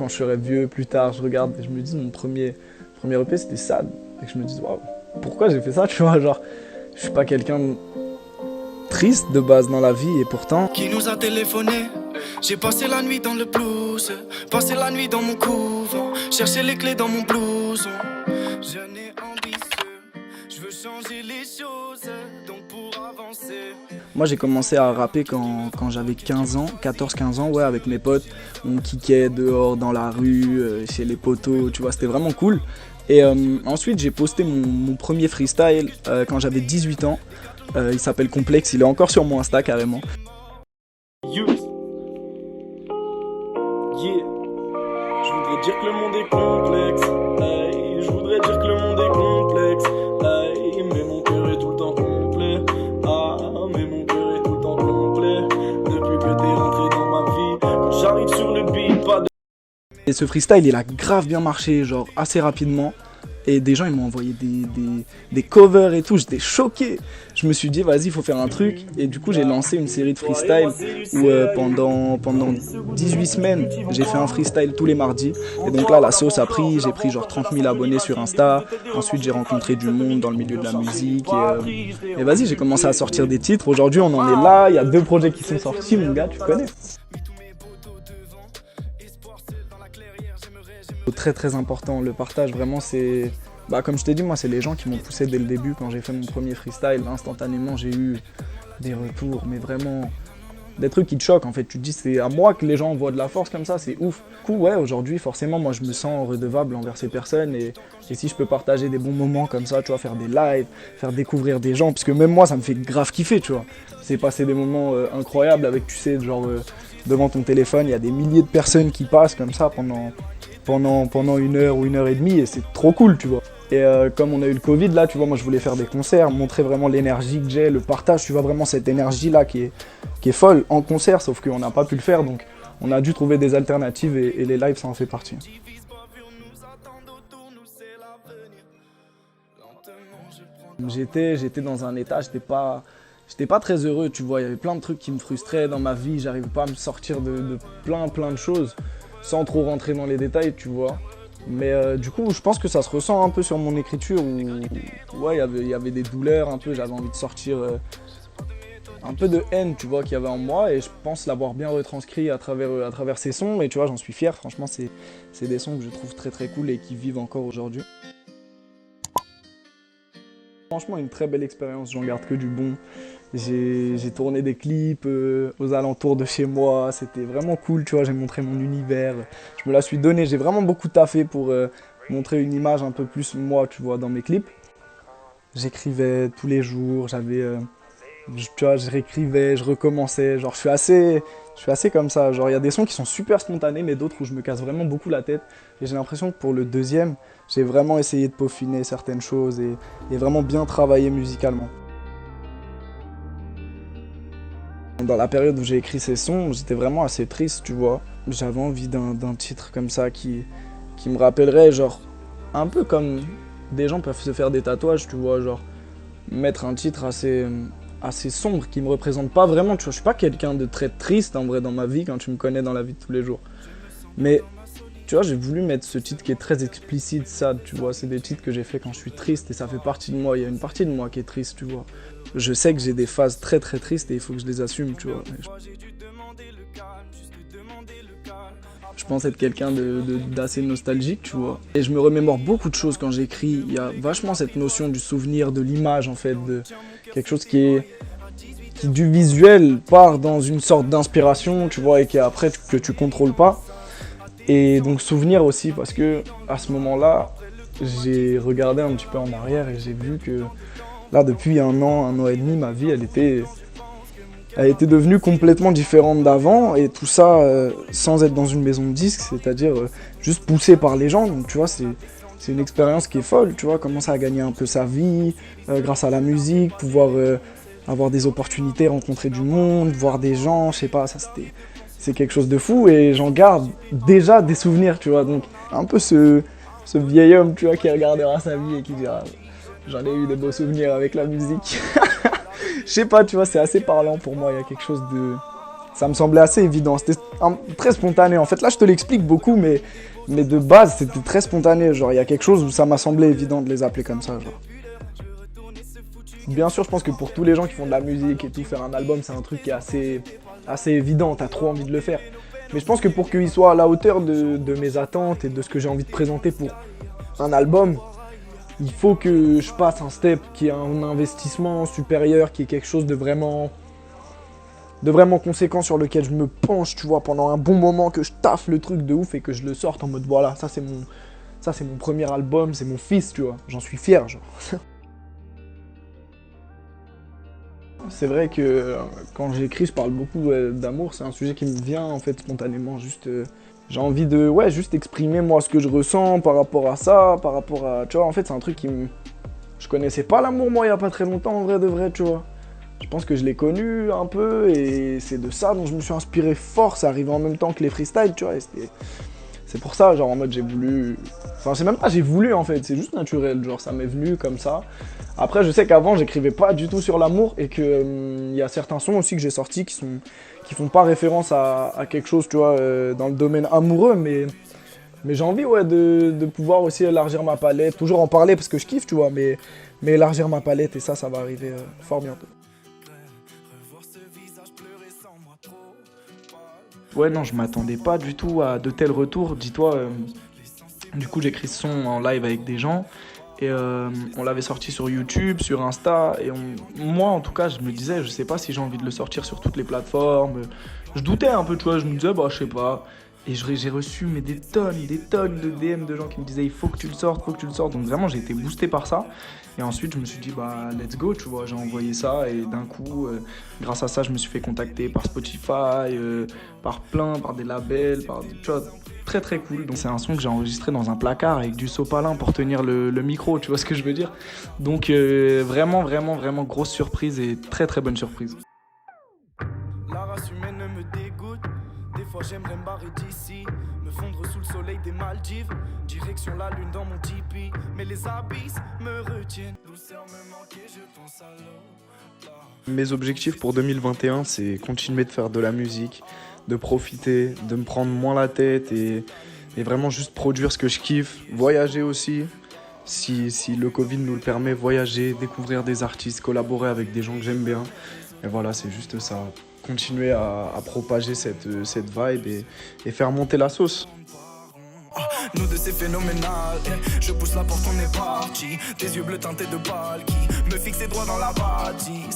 Quand je serai vieux, plus tard, je regarde et je me dis, mon premier EP, c'était Sad. Et que je me dis, waouh, pourquoi j'ai fait ça, tu vois, genre, je suis pas quelqu'un de triste de base dans la vie et pourtant... Qui nous a téléphoné? J'ai passé la nuit dans le blues, passé la nuit dans mon couvent, cherché les clés dans mon blouson. Jeune et ambitieux, je veux changer les choses, donc pour avancer. Moi j'ai commencé à rapper quand j'avais 15 ans, 14-15 ans, ouais, avec mes potes. On kickait dehors dans la rue, chez les potos, tu vois, c'était vraiment cool. Et ensuite j'ai posté mon premier freestyle quand j'avais 18 ans. Il s'appelle Complexe, il est encore sur mon Insta carrément. Youth. Yeah. Je voudrais dire que le monde est complexe. Hey. Je voudrais dire que le monde est complexe. Hey. Mais mon cœur est tout le temps complet. Ah, mais mon cœur est tout le temps complet. Depuis que t'es rentré dans ma vie, quand j'arrive sur le beat, pas de... Et ce freestyle il a grave bien marché, genre assez rapidement. Et des gens ils m'ont envoyé des covers et tout, j'étais choqué. Je me suis dit vas-y il faut faire un truc. Et du coup j'ai lancé une série de freestyle où pendant 18 semaines j'ai fait un freestyle tous les mardis. Et donc là la sauce a pris, j'ai pris genre 30 000 abonnés sur Insta. Ensuite j'ai rencontré du monde dans le milieu de la musique. Et vas-y j'ai commencé à sortir des titres. Aujourd'hui on en est là, il y a 2 projets qui sont sortis mon gars, tu connais. Très très important, le partage vraiment c'est... Bah comme je t'ai dit moi c'est les gens qui m'ont poussé dès le début quand j'ai fait mon premier freestyle. Instantanément j'ai eu des retours mais vraiment des trucs qui te choquent en fait. Tu te dis c'est à moi que les gens envoient de la force comme ça, c'est ouf. Du coup ouais aujourd'hui forcément moi je me sens redevable envers ces personnes et si je peux partager des bons moments comme ça, tu vois, faire des lives, faire découvrir des gens, parce que même moi ça me fait grave kiffer tu vois. C'est passer des moments incroyables avec tu sais genre devant ton téléphone, il y a des milliers de personnes qui passent comme ça pendant 1 heure ou 1 heure et demie et c'est trop cool tu vois. Et comme on a eu le Covid là tu vois, moi je voulais faire des concerts, montrer vraiment l'énergie que j'ai, le partage, tu vois, vraiment cette énergie là qui est folle en concert, sauf qu'on n'a pas pu le faire donc on a dû trouver des alternatives et les lives ça en fait partie. J'étais dans un état, j'étais pas très heureux tu vois, il y avait plein de trucs qui me frustraient dans ma vie, j'arrivais pas à me sortir de plein de choses. Sans trop rentrer dans les détails, tu vois. Mais du coup, je pense que ça se ressent un peu sur mon écriture où ouais, il y avait des douleurs un peu, j'avais envie de sortir un peu de haine, tu vois, qu'il y avait en moi et je pense l'avoir bien retranscrit à travers ces sons et tu vois, j'en suis fier. Franchement, c'est des sons que je trouve très très cool et qui vivent encore aujourd'hui. Franchement, une très belle expérience, j'en garde que du bon. J'ai tourné des clips aux alentours de chez moi, c'était vraiment cool, tu vois, j'ai montré mon univers. Je me la suis donné, j'ai vraiment beaucoup taffé pour montrer une image un peu plus moi, tu vois, dans mes clips. J'écrivais tous les jours, tu vois, je réécrivais, je recommençais, genre je suis assez comme ça. Genre il y a des sons qui sont super spontanés, mais d'autres où je me casse vraiment beaucoup la tête. Et j'ai l'impression que pour le deuxième, j'ai vraiment essayé de peaufiner certaines choses et vraiment bien travailler musicalement. Dans la période où j'ai écrit ces sons, j'étais vraiment assez triste, tu vois. J'avais envie d'un titre comme ça qui me rappellerait, genre, un peu comme des gens peuvent se faire des tatouages, tu vois, genre, mettre un titre assez sombre qui me représente pas vraiment, tu vois. Je suis pas quelqu'un de très triste en vrai dans ma vie quand tu me connais dans la vie de tous les jours. Mais, tu vois, j'ai voulu mettre ce titre qui est très explicite, ça, tu vois. C'est des titres que j'ai fait quand je suis triste et ça fait partie de moi. Il y a une partie de moi qui est triste, tu vois. Je sais que j'ai des phases très très tristes et il faut que je les assume, tu vois. Je pense être quelqu'un d'assez nostalgique, tu vois. Et je me remémore beaucoup de choses quand j'écris. Il y a vachement cette notion du souvenir, de l'image en fait, de quelque chose qui du visuel part dans une sorte d'inspiration, tu vois, et qu'après que tu contrôles pas. Et donc souvenir aussi parce que à ce moment-là, j'ai regardé un petit peu en arrière et j'ai vu que là, depuis 1 an et demi, ma vie, elle était devenue complètement différente d'avant. Et tout ça sans être dans une maison de disques, c'est-à-dire juste poussé par les gens. Donc tu vois, c'est une expérience qui est folle, tu vois, commencer à gagner un peu sa vie grâce à la musique, pouvoir avoir des opportunités, rencontrer du monde, voir des gens, je sais pas, ça c'est quelque chose de fou. Et j'en garde déjà des souvenirs, tu vois. Donc un peu ce vieil homme, tu vois, qui regardera sa vie et qui dira... J'en ai eu des beaux souvenirs avec la musique. Je sais pas, tu vois, c'est assez parlant pour moi. Il y a quelque chose ça me semblait assez évident. C'était très spontané. En fait, là, je te l'explique beaucoup, mais de base, c'était très spontané. Genre, il y a quelque chose où ça m'a semblé évident de les appeler comme ça. Genre. Bien sûr, je pense que pour tous les gens qui font de la musique et tout, faire un album, c'est un truc qui est assez évident. T'as trop envie de le faire. Mais je pense que pour qu'il soit à la hauteur de mes attentes et de ce que j'ai envie de présenter pour un album, il faut que je passe un step qui est un investissement supérieur, qui est quelque chose de vraiment conséquent sur lequel je me penche, tu vois, pendant un bon moment, que je taffe le truc de ouf et que je le sorte en mode voilà, ça c'est mon premier album, c'est mon fils, tu vois, j'en suis fier, genre. C'est vrai que quand j'écris, je parle beaucoup d'amour, c'est un sujet qui me vient en fait spontanément, juste j'ai envie de juste exprimer moi ce que je ressens par rapport à ça, par rapport à, tu vois, en fait c'est un truc je connaissais pas l'amour moi il y a pas très longtemps en vrai de vrai, tu vois. Je pense que je l'ai connu un peu et c'est de ça dont je me suis inspiré fort, ça arrivait en même temps que les freestyles, tu vois, et c'est pour ça, genre en mode j'ai voulu... Enfin c'est même pas j'ai voulu en fait, c'est juste naturel, genre ça m'est venu comme ça. Après je sais qu'avant j'écrivais pas du tout sur l'amour et que y a certains sons aussi que j'ai sortis qui font pas référence à quelque chose, tu vois, dans le domaine amoureux, mais j'ai envie de pouvoir aussi élargir ma palette, toujours en parler parce que je kiffe, tu vois, mais élargir ma palette et ça va arriver fort bientôt. Ouais, non, je m'attendais pas du tout à de tels retours. Dis-toi, du coup, j'écris ce son en live avec des gens et on l'avait sorti sur YouTube, sur Insta. Et moi, en tout cas, je me disais, je sais pas si j'ai envie de le sortir sur toutes les plateformes. Je doutais un peu, tu vois, je me disais, bah, je sais pas. Et j'ai reçu mais des tonnes de DM de gens qui me disaient, il faut que tu le sortes, faut que tu le sortes. Donc vraiment, j'ai été boosté par ça. Et ensuite, je me suis dit, bah, let's go, tu vois, j'ai envoyé ça. Et d'un coup, grâce à ça, je me suis fait contacter par Spotify, par des labels, tu vois, très très cool. Donc c'est un son que j'ai enregistré dans un placard avec du sopalin pour tenir le micro, tu vois ce que je veux dire. Donc vraiment grosse surprise et très très bonne surprise. La race humaine me dégoûte. Des fois j'aimerais me barrer d'ici, me fondre sous le soleil des Maldives. Direction la lune dans mon tipi, mais les abysses me retiennent. Douceur me manquait, je pense à l'eau. Mes objectifs pour 2021, c'est continuer de faire de la musique, de profiter, de me prendre moins la tête et vraiment juste produire ce que je kiffe. Voyager aussi, si le Covid nous le permet, voyager, découvrir des artistes, collaborer avec des gens que j'aime bien. Et voilà, c'est juste ça. Continuer à propager cette vibe et faire monter la sauce. Nous deux c'est phénoménal, je pousse la porte, on est parti. Tes yeux bleus teintés de balles qui me fixaient droit dans la bâtisse.